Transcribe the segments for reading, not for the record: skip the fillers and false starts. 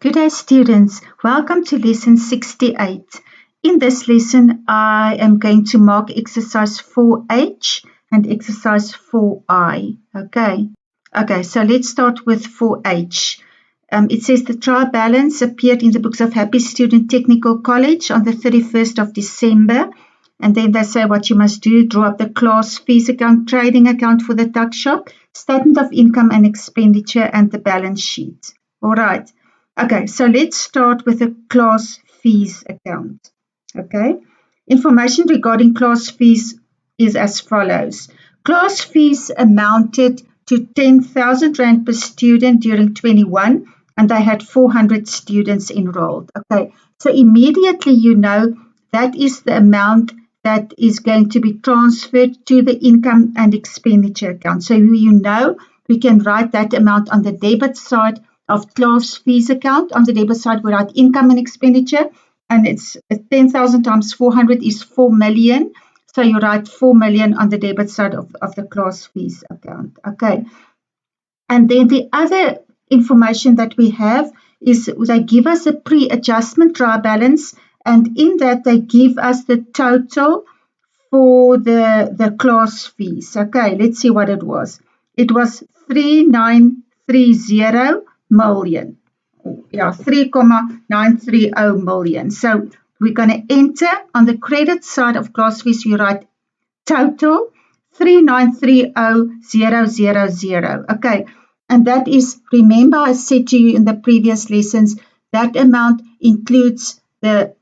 Good day, students. Welcome to lesson 68. In this lesson, I am going to mark exercise 4H and exercise 4I. Okay, so let's start with 4H. It says the trial balance appeared in the books of Happy Student Technical College on the 31st of December. And then they say what you must do: draw up the class fees account, trading account for the tuck shop, statement of income and expenditure, and the balance sheet. All right. Okay, so let's start with the class fees account. Okay, information regarding class fees is as follows. Class fees amounted to 10,000 Rand per student during 21, and they had 400 students enrolled. Okay, so immediately you know that is the amount that is going to be transferred to the income and expenditure account. So you know we can write that amount on the debit side of class fees account. On the debit side, we write income and expenditure, and it's 10,000 times 400 is 4 million. So you write 4 million on the debit side of the class fees account. Okay. And then the other information that we have is they give us a pre-adjustment trial balance, and in that they give us the total for the class fees. Okay, let's see what it was. It was 3,930 million. Yeah, 3,930 million. So we're going to enter on the credit side of class fees, we write total 3,930,000. Okay, and that is, remember I said to you in the previous lessons, that amount includes the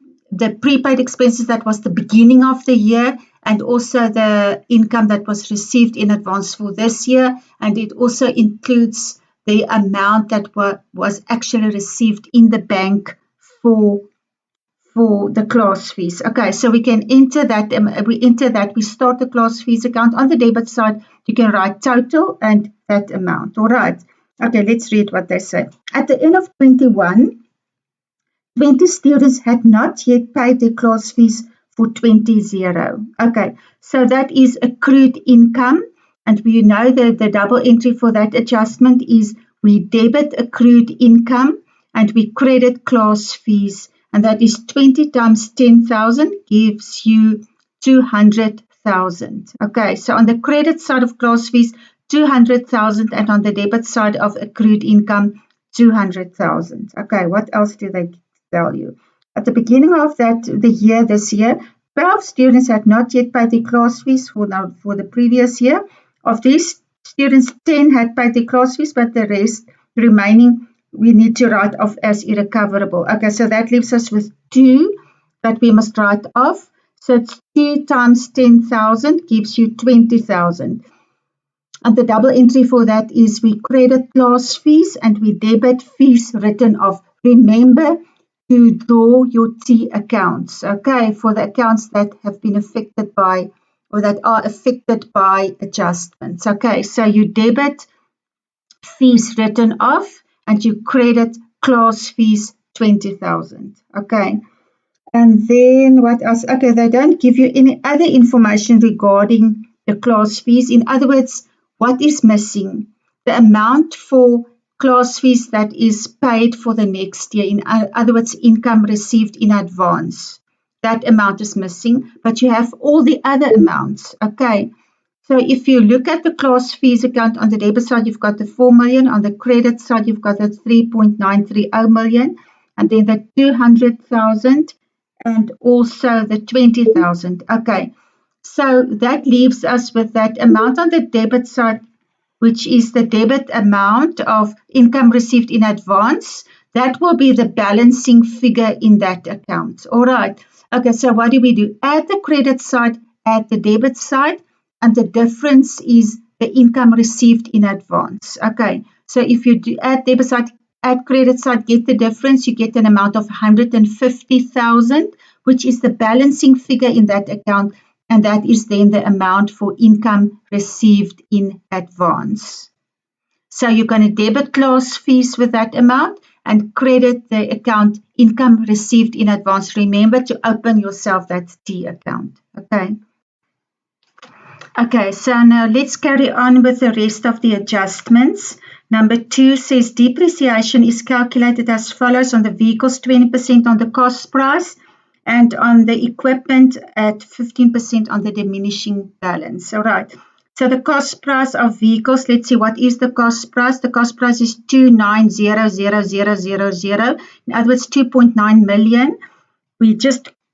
prepaid expenses that was the beginning of the year, and also the income that was received in advance for this year, and it also includes the amount that was actually received in the bank for the class fees. Okay, so we can enter that. We start the class fees account. On the debit side, you can write total and that amount. All right. Okay, let's read what they say. At the end of 21, 20 students had not yet paid their class fees for 20-0. Okay, so that is accrued income, and we know that the double entry for that adjustment is we debit accrued income and we credit class fees, and that is 20 times 10,000 gives you 200,000. Okay, so on the credit side of class fees, 200,000, and on the debit side of accrued income, 200,000. Okay, what else do they tell you? At the beginning of this year, 12 students had not yet paid their class fees for the previous year. Of these students, 10 had paid their class fees, but the remaining, we need to write off as irrecoverable. Okay, so that leaves us with 2 that we must write off. So it's 2 times 10,000 gives you 20,000. And the double entry for that is we credit class fees and we debit fees written off. Remember to draw your T accounts, okay, for the accounts that have been affected by or that are affected by adjustments. Okay, so you debit fees written off and you credit class fees 20,000. Okay, and then what else? Okay, they don't give you any other information regarding the class fees. In other words, what is missing? The amount for class fees that is paid for the next year. In other words, income received in advance. That amount is missing, but you have all the other amounts. Okay, so if you look at the class fees account, on the debit side, you've got the 4 million. On the credit side, you've got the 3,930 million, and then the 200,000 and also the 20,000. Okay, so that leaves us with that amount on the debit side, which is the debit amount of income received in advance. That will be the balancing figure in that account. All right. Okay, so what do? Add the credit side, add the debit side, and the difference is the income received in advance. Okay, so if you do add debit side, add credit side, get the difference, you get an amount of 150,000, which is the balancing figure in that account. And that is then the amount for income received in advance. So you're going to debit class fees with that amount and credit the account income received in advance. Remember to open yourself that T account. Okay. Okay, so now let's carry on with the rest of the adjustments. Number 2 says depreciation is calculated as follows: on the vehicles 20% on the cost price, and on the equipment at 15% on the diminishing balance. All right. So the cost price of vehicles, let's see, what is the cost price? The cost price is 290,000. In other words, 2.9 million.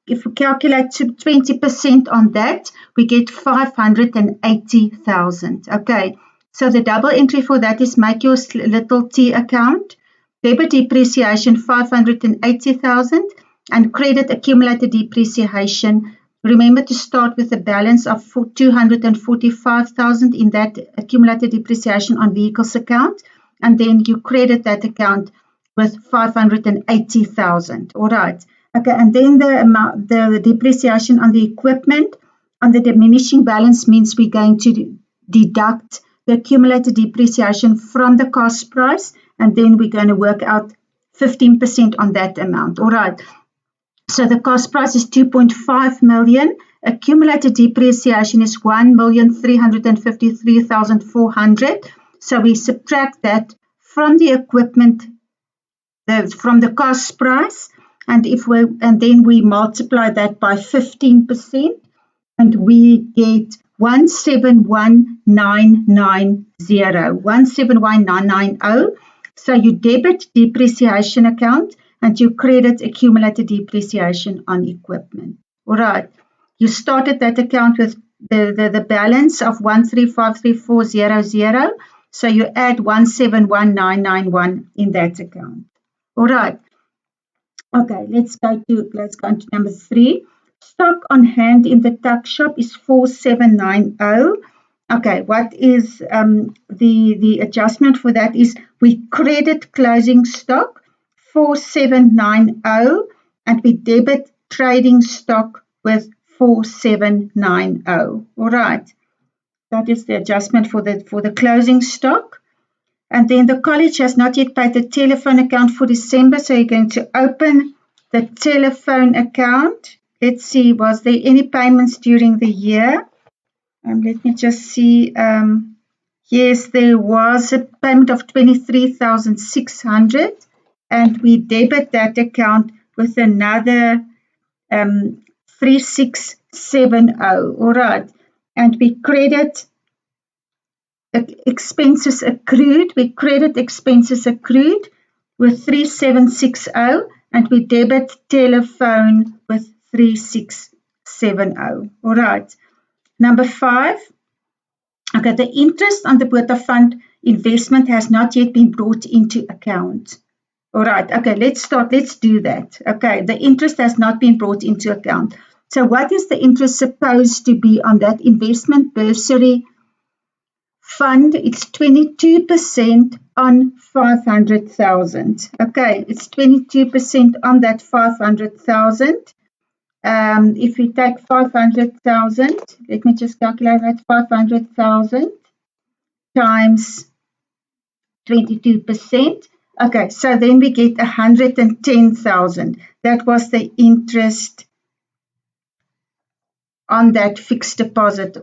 If we calculate 20% on that, we get 580,000. Okay. So the double entry for that is make your little t account, debit depreciation 580,000, and credit accumulated depreciation. Remember to start with a balance of 245,000 in that accumulated depreciation on vehicles account, and then you credit that account with 580,000. All right. Okay, and then the depreciation on the equipment on the diminishing balance means we're going to deduct the accumulated depreciation from the cost price, and then we're going to work out 15% on that amount. All right. So the cost price is 2.5 million. Accumulated depreciation is 1,353,400. So we subtract that from the equipment, from the cost price, and then we multiply that by 15%, and we get 171,990. So you debit depreciation account and you credit accumulated depreciation on equipment. All right. You started that account with the balance of 1353400. So you add 171,991 in that account. All right. Okay, let's go on to number 3. Stock on hand in the tuck shop is 4790. Okay, what is the adjustment for that is we credit closing stock 4790 and we debit trading stock with 4790. All right, that is the adjustment for the closing stock. And then the college has not yet paid the telephone account for December, so you're going to open the telephone account. Let's see, was there any payments during the year? Let me just see. Yes, there was a payment of 23,600, and we debit that account with another 3670. All right, and we credit expenses accrued. We credit expenses accrued with 3760, and we debit telephone with 3670. All right. Number 5. Okay, the interest on the Botha Fund investment has not yet been brought into account. All right. Okay, let's start. Let's do that. Okay, the interest has not been brought into account. So what is the interest supposed to be on that investment bursary fund? It's 22% on 500,000. Okay, it's 22% on that 500,000. If we take 500,000, let me just calculate that. 500,000 times 22%. Okay, so then we get 110,000. That was the interest on that fixed deposit.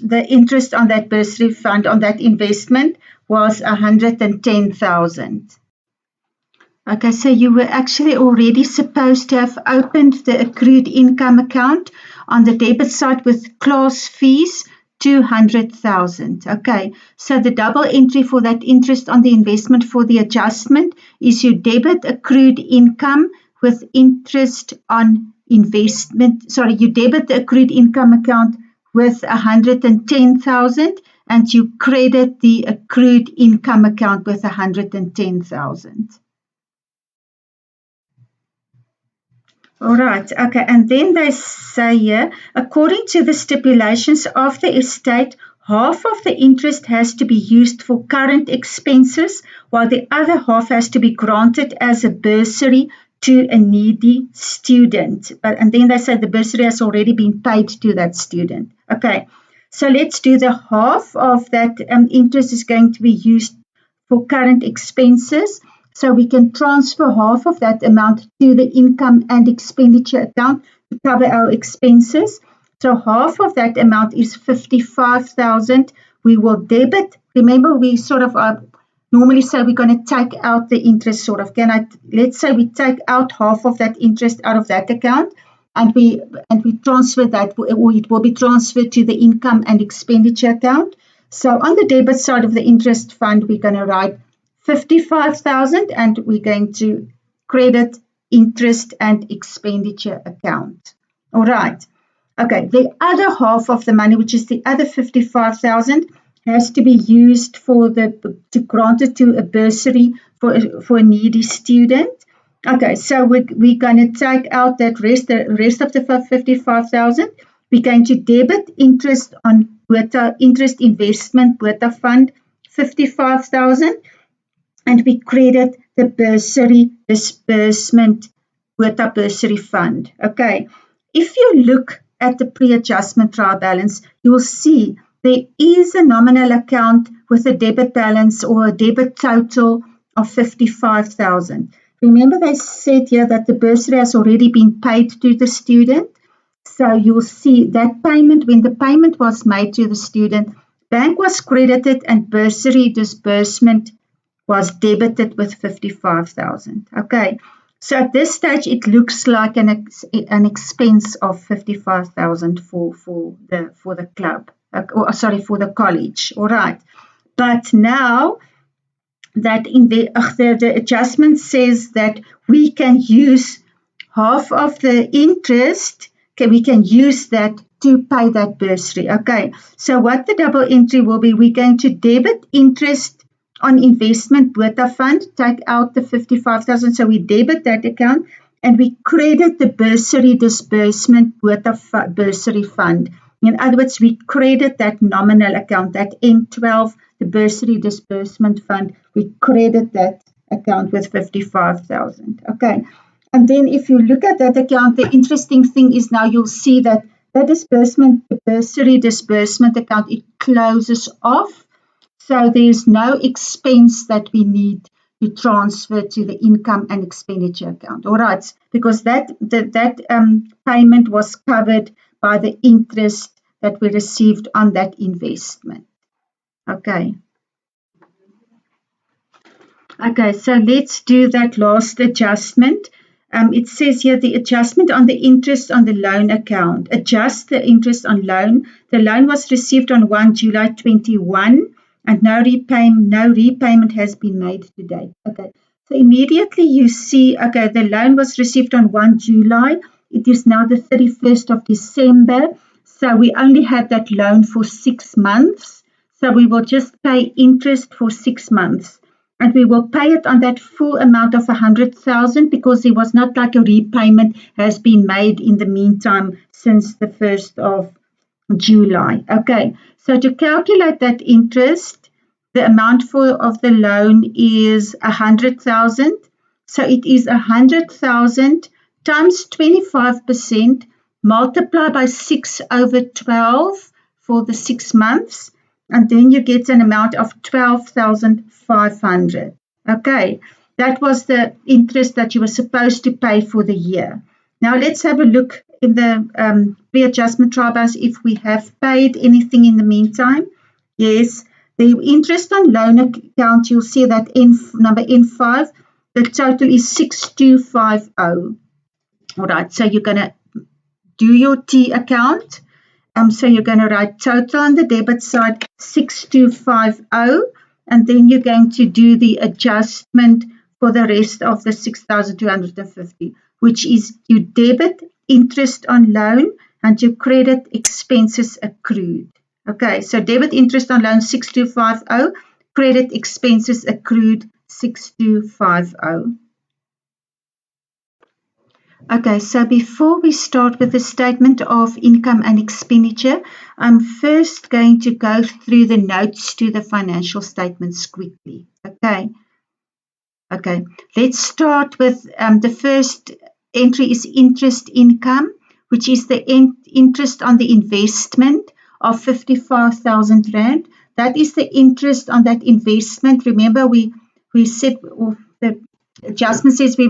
The interest on that bursary fund, on that investment, was 110,000. Okay, so you were actually already supposed to have opened the accrued income account on the debit side with class fees 200,000. Okay, so the double entry for that interest on the investment for the adjustment is you debit accrued income with interest on investment. Sorry, you debit the accrued income account with 110,000 and you credit the accrued income account with 110,000. All right, okay, and then they say here, according to the stipulations of the estate, half of the interest has to be used for current expenses, while the other half has to be granted as a bursary to a needy student. And then they say the bursary has already been paid to that student. Okay, so let's do the half of that interest is going to be used for current expenses. So we can transfer half of that amount to the income and expenditure account to cover our expenses. So half of that amount is 55,000. We will debit. Remember, we sort of normally say we're going to take out the interest sort of. Let's say we take out half of that interest out of that account and we transfer that, or it will be transferred to the income and expenditure account. So on the debit side of the interest fund, we're going to write 55,000 and we're going to credit interest and expenditure account. All right. Okay, the other half of the money, which is the other 55,000, has to be used to grant it to a bursary for a needy student. Okay, so we're going to take out that the rest of the 55,000. We're going to debit interest on interest investment Botha fund 55,000, and we credit the bursary disbursement Botha bursary fund. Okay, if you look at the pre-adjustment trial balance, you will see there is a nominal account with a debit balance or a debit total of 55,000. Remember they said here that the bursary has already been paid to the student. So you'll see that payment, when the payment was made to the student, bank was credited and bursary disbursement was debited with 55,000. Okay. So at this stage, it looks like an expense of 55,000 for the club, for the college. All right. But now that the adjustment says that we can use half of the interest, we can use that to pay that bursary. Okay. So what the double entry will be, we're going to debit interest on investment Botha fund, take out the 55,000, so we debit that account, and we credit the bursary disbursement Botha bursary fund. In other words, we credit that nominal account, that N12, the bursary disbursement fund, we credit that account with 55,000. Okay, and then if you look at that account, the interesting thing is now you'll see that the disbursement, the bursary disbursement account, it closes off. So there's no expense that we need to transfer to the income and expenditure account. All right, because that payment was covered by the interest that we received on that investment. Okay. Okay, so let's do that last adjustment. It says here the adjustment on the interest on the loan account. Adjust the interest on loan. The loan was received on 1 July 21. And no repayment has been made to date. Okay, so immediately you see, okay, the loan was received on 1 July. It is now the 31st of December. So we only had that loan for 6 months. So we will just pay interest for 6 months. And we will pay it on that full amount of 100,000 because there was not like a repayment has been made in the meantime since the 1st of July. Okay, so to calculate that interest, the amount of the loan is 100,000. So it is 100,000 times 25% multiplied by 6 over 12 for the 6 months. And then you get an amount of 12,500. Okay, that was the interest that you were supposed to pay for the year. Now let's have a look in the pre-adjustment trial balance if we have paid anything in the meantime. Yes, the interest on loan account, you'll see that number N5, the total is 6250. All right, so you're going to do your T account. So you're going to write total on the debit side 6250, and then you're going to do the adjustment for the rest of the 6,250, which is you debit interest on loan and you credit expenses accrued. Okay, so debit interest on loan 6250, credit expenses accrued 6250. Okay, so before we start with the statement of income and expenditure, I'm first going to go through the notes to the financial statements quickly. Okay, let's start with the first entry is interest income, which is the interest on the investment of 55,000 Rand. That is the interest on that investment. Remember, we said the adjustment says we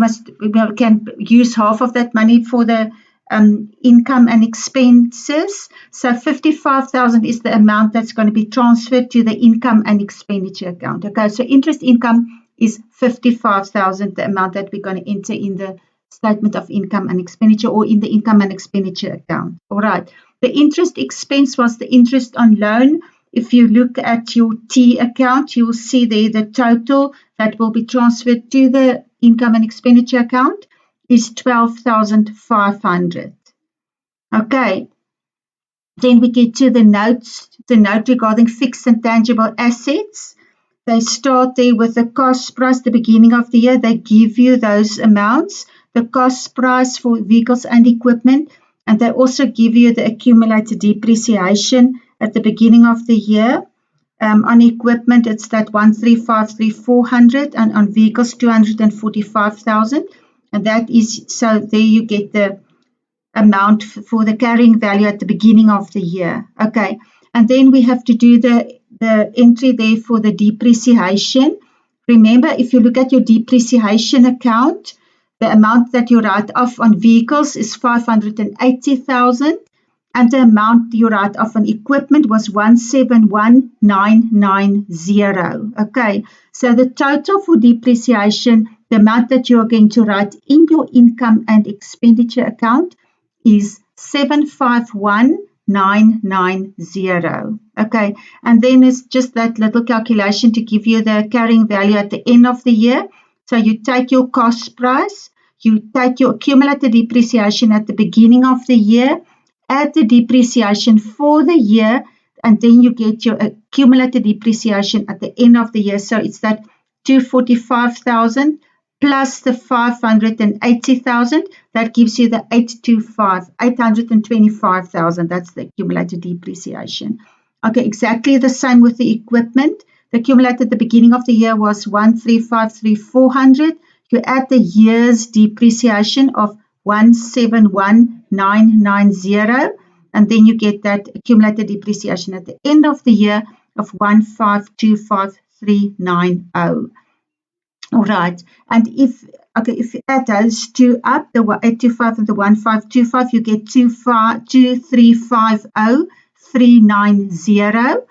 can use half of that money for the income and expenses. So 55,000 is the amount that's going to be transferred to the income and expenditure account. Okay, so interest income is 55,000, the amount that we're going to enter in the statement of income and expenditure or in the income and expenditure account. All right. The interest expense was the interest on loan. If you look at your T account, you will see there the total that will be transferred to the income and expenditure account is 12,500. Okay. Then we get to the notes, the note regarding fixed and tangible assets. They start there with the cost price, the beginning of the year. They give you those amounts, the cost price for vehicles and equipment, and they also give you the accumulated depreciation at the beginning of the year. On equipment, it's that 135,400, and on vehicles, 245,000. And that is, so there you get the amount for the carrying value at the beginning of the year. Okay, and then we have to do the entry there for the depreciation. Remember, if you look at your depreciation account, the amount that you write off on vehicles is 580,000, and the amount you write off on equipment was 171,990. Okay, so the total for depreciation, the amount that you are going to write in your income and expenditure account is 751,990. Okay, and then it's just that little calculation to give you the carrying value at the end of the year. So you take your cost price, you take your accumulated depreciation at the beginning of the year, add the depreciation for the year, and then you get your accumulated depreciation at the end of the year. So it's that 245,000 plus the 580,000, that gives you the 825,000. That's the accumulated depreciation. Okay, exactly the same with the equipment. The accumulated at the beginning of the year was 135,400. You add the year's depreciation of 171,990, and then you get that accumulated depreciation at the end of the year of 1525390. All right, and if you add those two up, the 825 and the 1525, you get 2350390.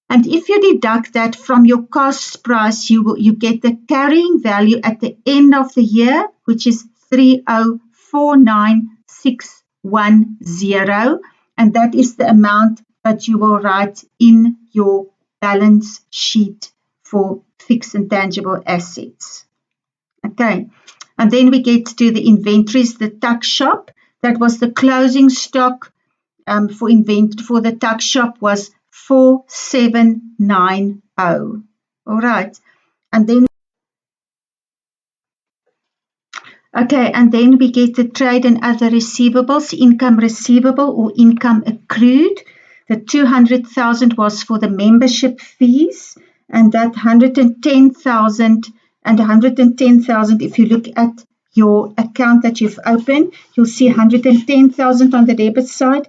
And if you deduct that from your cost price, you get the carrying value at the end of the year, which is 3049610, and that is the amount that you will write in your balance sheet for fixed and tangible assets. Okay, and then we get to the inventories, the tuck shop. That was the closing stock for the tuck shop was 4790. All right, and then we get the trade and other receivables, income receivable or income accrued. The 200,000 was for the membership fees, and that 110,000 and 110,000. If you look at your account that you've opened, you'll see 110,000 on the debit side.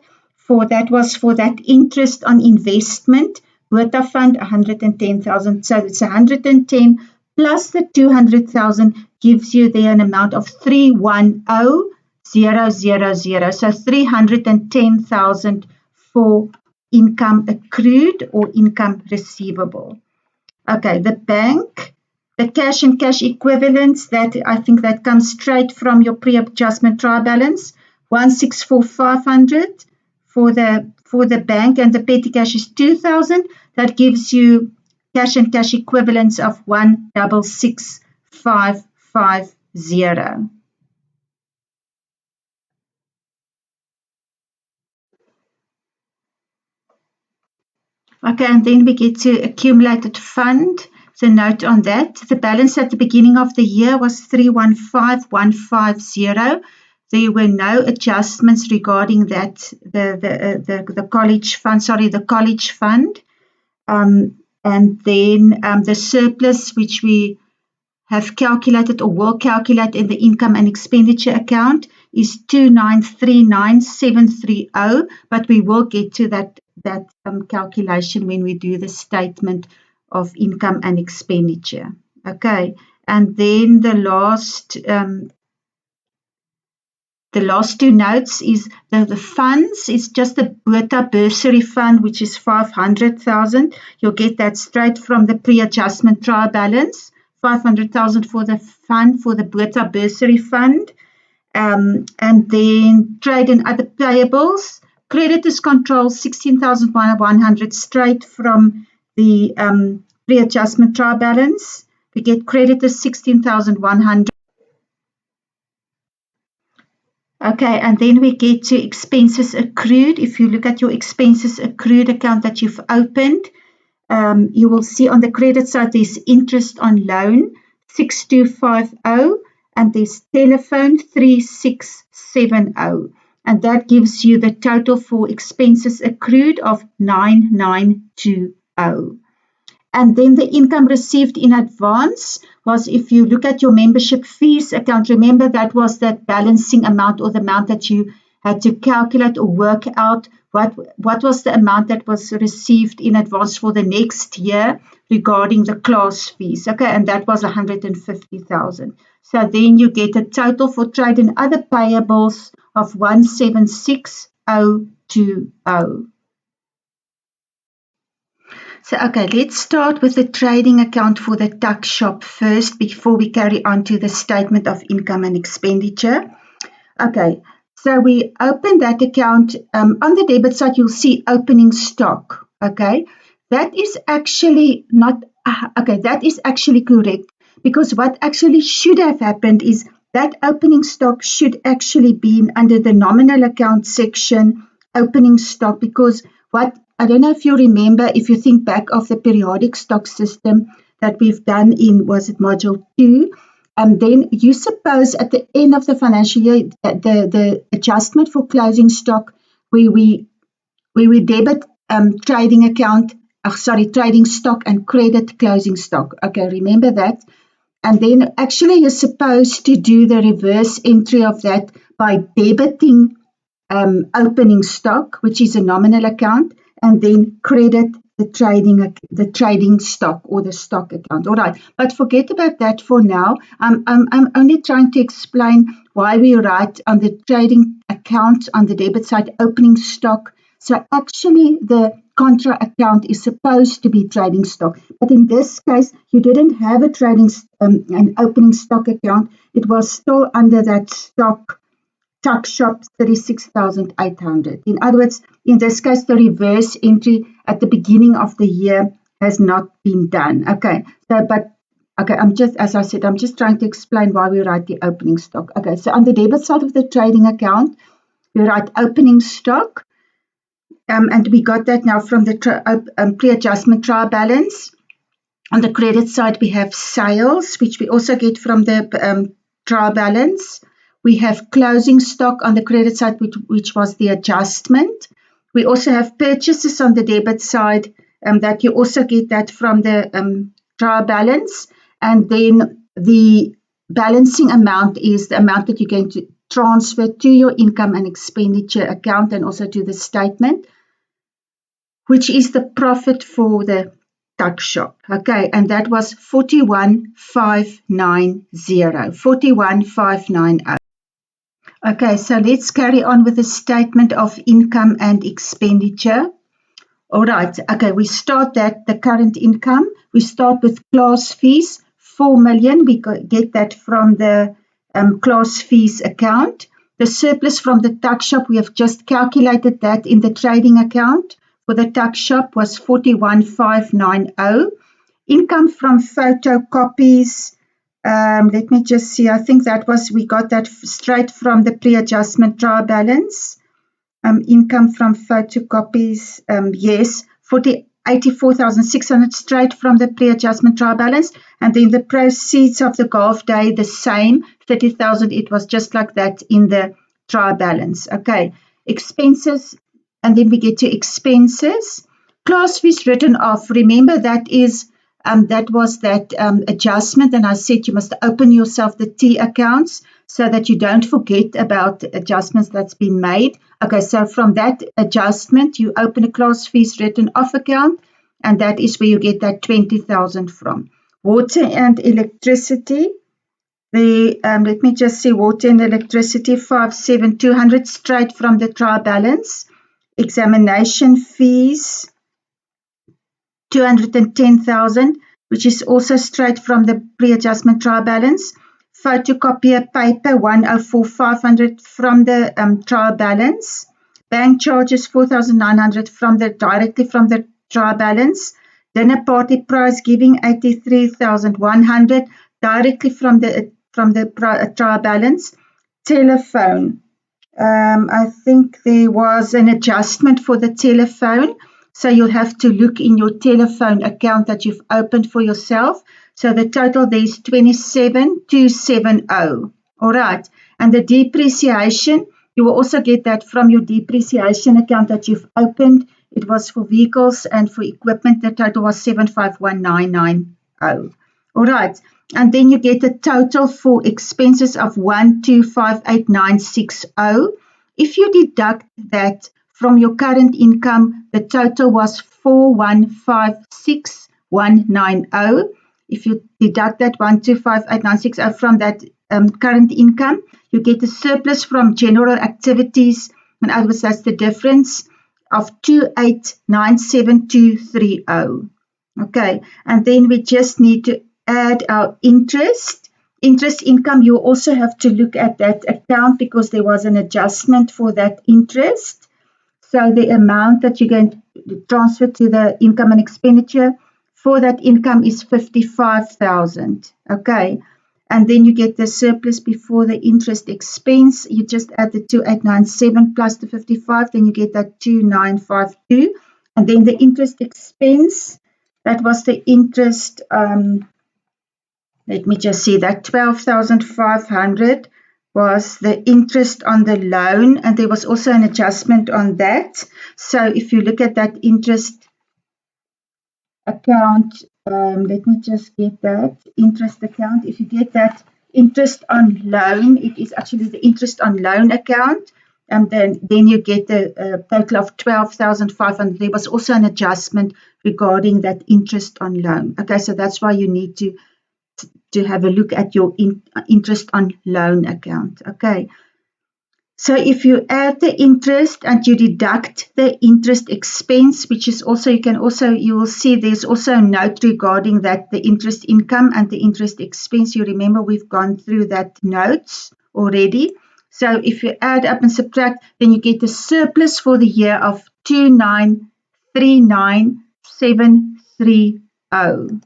Was for that interest on investment. Bota fund 110,000. So it's 110 plus the 200,000 gives you there an amount of 310,000. So 310,000 for income accrued or income receivable. Okay, the bank, the cash and cash equivalents, that I think that comes straight from your pre-adjustment trial balance, 164,500 for the bank, and the petty cash is 2,000. That gives you cash and cash equivalents of 166,550. Okay, and then we get to accumulated fund. The note on that, the balance at the beginning of the year was 315,150. There were no adjustments regarding that, the college fund, the college fund. And then the surplus, which we have calculated or will calculate in the income and expenditure account, is 2939730, but we will get to that calculation when we do the statement of income and expenditure. Okay, and then the last The last two notes is the funds is just the Botha bursary fund, which is 500,000. You'll get that straight from the pre-adjustment trial balance. 500,000 for the fund for the Botha bursary fund. And then trade and other payables. Creditors control 16,100 straight from the pre-adjustment trial balance. We get creditors 16,100. Okay, and then we get to expenses accrued. If you look at your expenses accrued account that you've opened, you will see on the credit side there's interest on loan 6250 and there's telephone 3670. And that gives you the total for expenses accrued of 9920. And then the income received in advance was, if you look at your membership fees account, remember that was that balancing amount or the amount that you had to calculate or work out what was the amount that was received in advance for the next year regarding the class fees. Okay, and that was 150,000. So then you get a total for trade and other payables of 176,020. So, okay, let's start with the trading account for the tuck shop first before we carry on to the statement of income and expenditure. Okay, so we open that account. On the debit side, you'll see opening stock. Okay, that is actually not, that is actually correct, because what actually should have happened is that opening stock should actually be under the nominal account section, opening stock, because I don't know if you remember, if you think back of the periodic stock system that we've done in, was it module 2? Then you suppose at the end of the financial year, the adjustment for closing stock, where we debit trading stock and credit closing stock. Okay, remember that. And then actually you're supposed to do the reverse entry of that by debiting opening stock, which is a nominal account, and then credit the trading stock or the stock account. All right, but forget about that for now. I'm only trying to explain why we write on the trading account on the debit side opening stock. So actually the contra account is supposed to be trading stock, but in this case you didn't have a trading an opening stock account. It was still under that stock tuck shop 36,800. In other words, in this case, the reverse entry at the beginning of the year has not been done. Okay, I'm just trying to explain why we write the opening stock. Okay, so on the debit side of the trading account, we write opening stock, and we got that now from the pre-adjustment trial balance. On the credit side, we have sales, which we also get from the trial balance. We have closing stock on the credit side, which was the adjustment. We also have purchases on the debit side, that you also get that from the trial balance. And then the balancing amount is the amount that you're going to transfer to your income and expenditure account and also to the statement, which is the profit for the tuck shop. Okay, and that was 41,590. 41,590. Okay, so let's carry on with the statement of income and expenditure. All right, okay, we start the current income. We start with class fees, 4 million. We get that from the class fees account. The surplus from the tuck shop, we have just calculated that in the trading account for the tuck shop was 41,590. Income from photocopies, let me just see. I think we got that straight from the pre-adjustment trial balance. Income from photocopies, yes, 84,600 straight from the pre-adjustment trial balance. And then the proceeds of the golf day, the same, 30,000. It was just like that in the trial balance. Okay, expenses, and then we get to expenses. Class fees written off. Remember that was that adjustment, and I said you must open yourself the T accounts so that you don't forget about the adjustments that's been made. Okay, so from that adjustment, you open a class fees written off account, and that is where you get that 20,000 from. Water and electricity, Let me just see, water and electricity, 5,7,200 straight from the trial balance. Examination fees, 210,000, which is also straight from the pre-adjustment trial balance. Photocopier paper, 104,500 from the trial balance. Bank charges, 4,900 directly from the trial balance. Dinner party prize giving, 83,100 directly from the trial balance. Telephone, I think there was an adjustment for the telephone. So you'll have to look in your telephone account that you've opened for yourself. So the total there is 27,270. All right. And the depreciation, you will also get that from your depreciation account that you've opened. It was for vehicles and for equipment. The total was 751,990. All right. And then you get a total for expenses of 125,8960. If you deduct that from your current income, the total was 4156190. If you deduct that 125,8960 from that current income, you get a surplus from general activities. In other words, that's the difference of 28,97230. Okay, and then we just need to add our interest income. You also have to look at that account because there was an adjustment for that interest. So the amount that you're going to transfer to the income and expenditure for that income is 55,000. Okay, and then you get the surplus before the interest expense. You just add the 2897 plus the 55, then you get that 2952, and then the interest expense. That was the interest, let me just see, that 12,500 was the interest on the loan, and there was also an adjustment on that. So if you look at that interest account, let me just get that interest account. If you get that interest on loan, it is actually the interest on loan account. And then you get a total of 12,500. There was also an adjustment regarding that interest on loan. Okay, so that's why you need to have a look at your interest on loan account. Okay, so if you add the interest and you deduct the interest expense, which is also, you will see there's also a note regarding that, the interest income and the interest expense. You remember we've gone through that notes already. So if you add up and subtract, then you get the surplus for the year of 29,39730.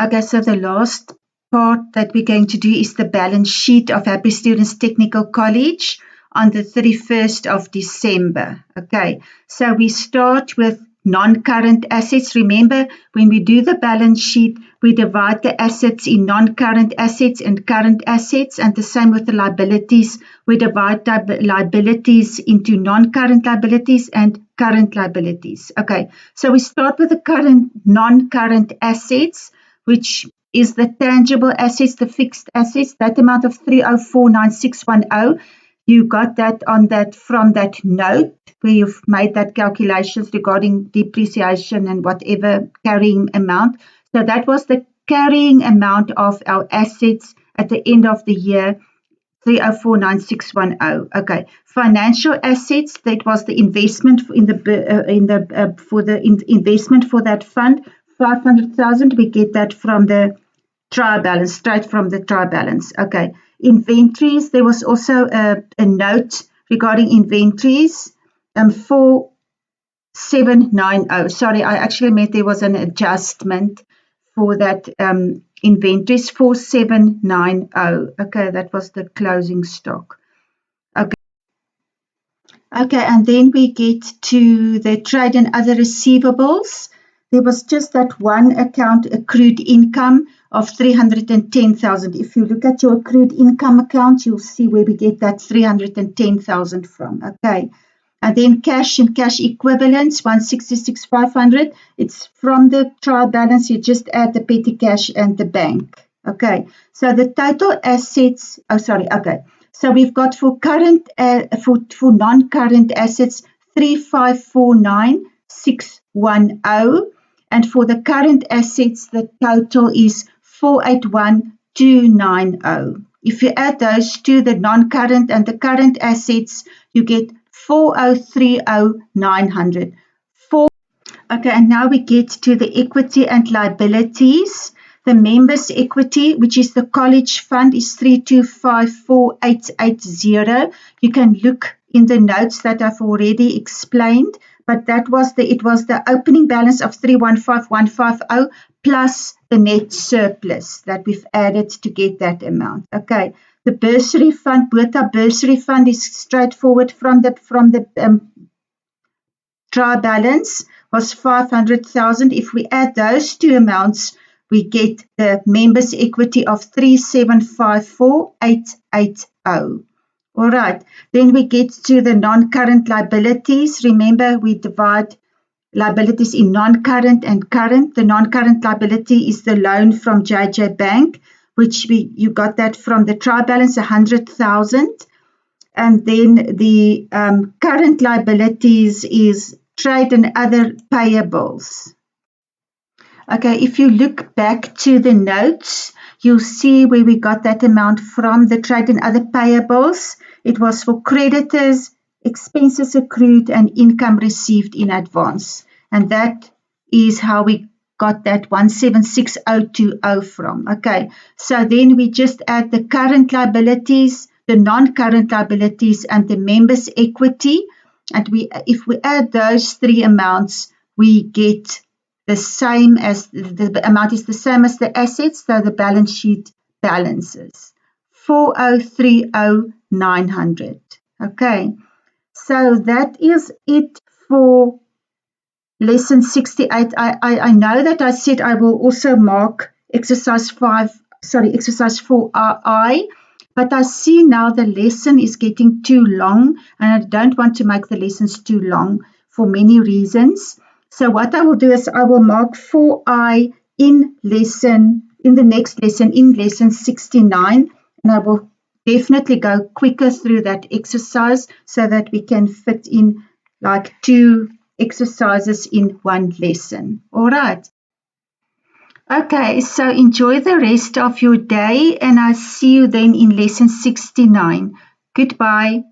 Okay, so the last part that we're going to do is the balance sheet of Happy Students Technical College on the 31st of December. Okay, so we start with non-current assets. Remember, when we do the balance sheet, we divide the assets in non-current assets and current assets, and the same with the liabilities. We divide liabilities into non-current liabilities and current liabilities. Okay, so we start with the non-current assets, which is the tangible assets, the fixed assets, that amount of 304,9610. You got that from that note where you've made that calculations regarding depreciation and whatever carrying amount. So that was the carrying amount of our assets at the end of the year, 304,9610. Okay, financial assets, that was the investment for the investment for that fund, 500,000. We get that from the trial balance, straight from the trial balance. Okay, inventories, there was also a note regarding inventories, 4790. Sorry, I actually meant there was an adjustment for that inventories, 4790. Okay, that was the closing stock. Okay, and then we get to the trade and other receivables. There was just that one account, accrued income of 310,000. If you look at your accrued income account, you'll see where we get that 310,000 from. Okay, and then cash and cash equivalents, 166,500. It's from the trial balance. You just add the petty cash and the bank. Okay, so the total assets. Oh, sorry. Okay. So we've got for current for non-current assets 354,961 And for the current assets, the total is 481,290. If you add those two, the non-current and the current assets, you get 403,900. Okay, and now we get to the equity and liabilities. The members' equity, which is the college fund, is 3254880. You can look in the notes that I've already explained, but it was the opening balance of 315,150 plus the net surplus that we've added to get that amount. Okay, the bursary fund, Botha bursary fund, is straightforward from the trial balance was 500,000. If we add those two amounts, we get the members' equity of 3754880. All right, then we get to the non-current liabilities. Remember, we divide liabilities in non-current and current. The non-current liability is the loan from JJ Bank, which you got that from the trial balance, 100,000. And then the current liabilities is trade and other payables. Okay, if you look back to the notes, you'll see where we got that amount from, the trade and other payables. It was for creditors, expenses accrued, and income received in advance. And that is how we got that 176020 from. Okay, so then we just add the current liabilities, the non-current liabilities, and the members' equity. And if we add those three amounts, we get the same as the amount is the same as the assets, so the balance sheet balances 4030900. Okay, so that is it for lesson 68. I know that I said I will also mark exercise 4I, but I see now the lesson is getting too long, and I don't want to make the lessons too long for many reasons. So what I will do is I will mark 4I in the next lesson, in lesson 69, and I will definitely go quicker through that exercise so that we can fit in like 2 exercises in one lesson. All right. Okay, so enjoy the rest of your day, and I'll see you then in lesson 69. Goodbye.